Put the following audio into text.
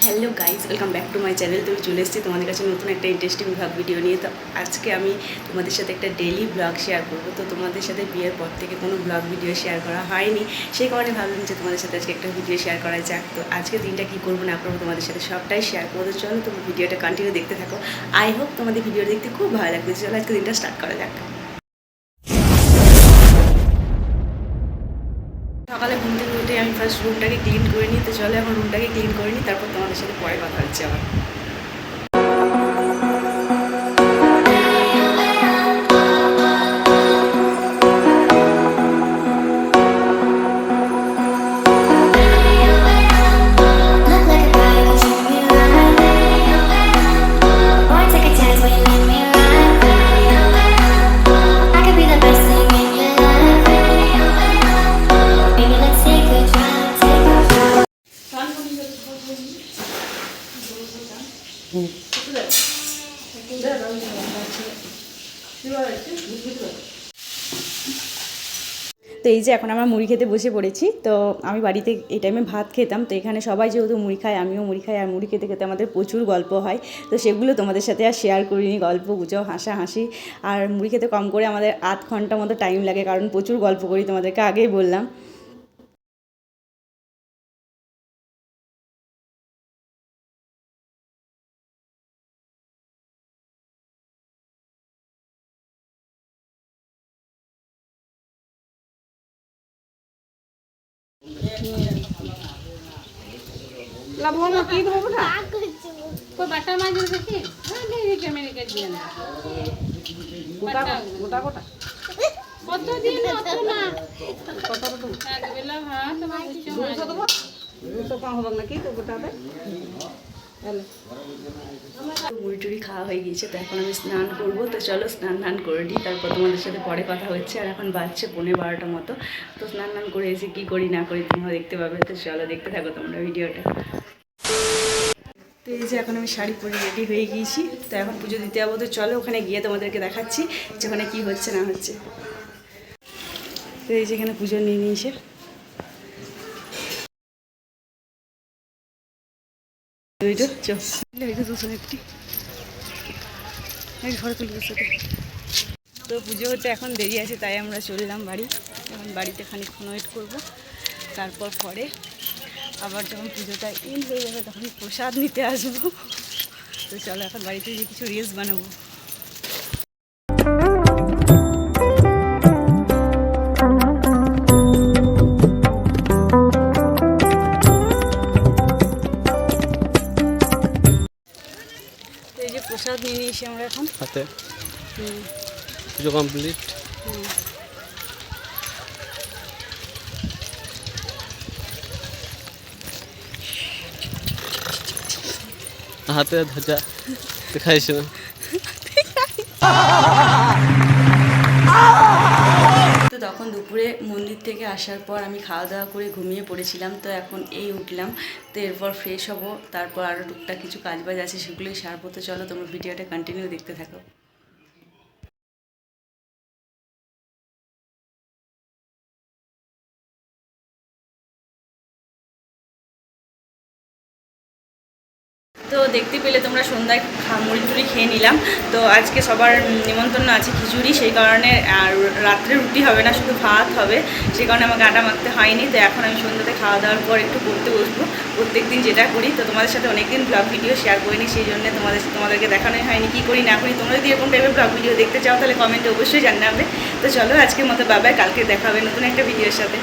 Hello guys, welcome back to my channel. তুমি চলে এসেছি তোমাদের কাছে নতুন একটা ইন্টারেস্টিং ব্লগ ভিডিও নিয়ে। তো আজকে আমি তোমাদের সাথে একটা ডেইলি ব্লগ শেয়ার করবো। তো তোমাদের সাথে বিয়ের পর থেকে কোনো ব্লগ ভিডিও শেয়ার করা হয়নি, সেই কারণে ভাবলাম যে তোমাদের সাথে আজকে একটা ভিডিও শেয়ার করা যাক। তো আজকে দিনটা কী করবো না করবো তোমাদের সাথে সবটাই শেয়ার করবো। তো চলো তুমি ভিডিওটা কন্টিনিউ দেখতে থাকো। আই হোপ তোমাদের ভিডিও দেখতে খুব ভালো লাগবে। চলো আজকে দিনটা স্টার্ট করা যাক। সকালে ঘুম থেকে উঠে আমি ফার্স্ট রুমটাকে ক্লিন করে নিই। তো চলো এখন রুমটাকে ক্লিন করে নিই, তারপর তোমাদের সাথে পরে কথা হচ্ছে আবার। তো এই যে এখন আমরা মুড়ি খেতে বসে পড়েছি। তো আমি বাড়িতে এই টাইমে ভাত খেতাম, তো এখানে সবাই যেহেতু মুড়ি খায় আমিও মুড়ি খাই। আর মুড়ি খেতে খেতে আমাদের প্রচুর গল্প হয়, তো সেগুলো তোমাদের সাথে আর শেয়ার করিনি। গল্প গুজব হাসাহাসি, আর মুড়ি খেতে কম করে আমাদের আধ ঘন্টা মতো টাইম লাগে, কারণ প্রচুর গল্প করি, তোমাদেরকে আগেই বললাম। লাভ হলো কি ধরবো না কই বাটা মাছ দেখি হ্যাঁ দেখি ক্যামেরা কে দিয়ে না গোটা গোটা গোটা কত দিন কত না কত কত এক বেলা ভাত আর 200 দেব 200 কম হবে নাকি তো গোটাতে মুড়ি টুড়ি খাওয়া হয়ে গিয়েছে, তো এখন আমি স্নান করবো। তো চলো স্নান করে নিই, তারপর তোমাদের সাথে পরে কথা হচ্ছে। আর এখন বাজছে 11:30 মতো। তো স্নান করে এসে কী করি না করি তোমরা দেখতে পাবে। তো চলো দেখতে থাকো তোমরা ভিডিওটা। তো এই যে এখন আমি শাড়ি পরে রেডি হয়ে গিয়েছি, তো এখন পুজো দিতে যাবো। তো চলো ওখানে গিয়ে তোমাদেরকে দেখাচ্ছি যে ওখানে কী হচ্ছে না হচ্ছে। তো এই যে এখানে পুজো নিয়ে নিয়েছে। তো পুজো হতে এখন দেরি আছে, তাই আমরা চললাম বাড়ি। এখন বাড়িতে খানিকক্ষণ ওয়েট করবো, তারপর পরে আবার যখন পুজোটা ইন হয়ে যাবে তখন প্রসাদ নিতে আসবো। তো চলো এখন বাড়িতে গিয়ে কিছু রিলস বানাবো। তো এই যে প্রসাদ নিয়ে নিয়েছি আমরা এখন হাতে। পুজো কমপ্লিট। হাতে ধ্বজা দেখাইছে না। তো তখন দুপুরে মন্দির থেকে আসার পর আমি খাওয়া দাওয়া করে ঘুমিয়ে পড়েছিলাম। তো এখন এই উঠলাম, তো এরপর ফ্রেশ হব, তারপর আরও টুকটাক কিছু কাজবাজ আছে সেগুলোই সারবো। তো চলো তোমরা ভিডিওটা কন্টিনিউ দেখতে থাকো। তো দেখতে পেলে তোমরা সন্ধ্যায় মুড়ি টুড়ি খেয়ে নিলাম। তো আজকে সবার নিমন্ত্রণ আছে খিচুড়ি, সেই কারণে আর রাত্রে রুটি হবে না, শুধু ভাত হবে, সেই কারণে আমাকে আটা মাখতে হয়নি। তো এখন আমি সন্ধ্যাতে খাওয়া দাওয়ার পর একটু পড়তে বসবো, প্রত্যেক দিন যেটা করি। তো তোমাদের সাথে অনেকদিন ব্লগ ভিডিও শেয়ার করিনি, সেই জন্য তোমাদেরকে দেখানোই হয়নি কী করি না করি। তোমরা যদি এরকম টাইপের ব্লগ ভিডিও দেখতে চাও তাহলে কমেন্টে অবশ্যই জানাবে। তো চলো আজকের মতো বাবাই, কালকে দেখা হবে নতুন একটা ভিডিওর সাথে।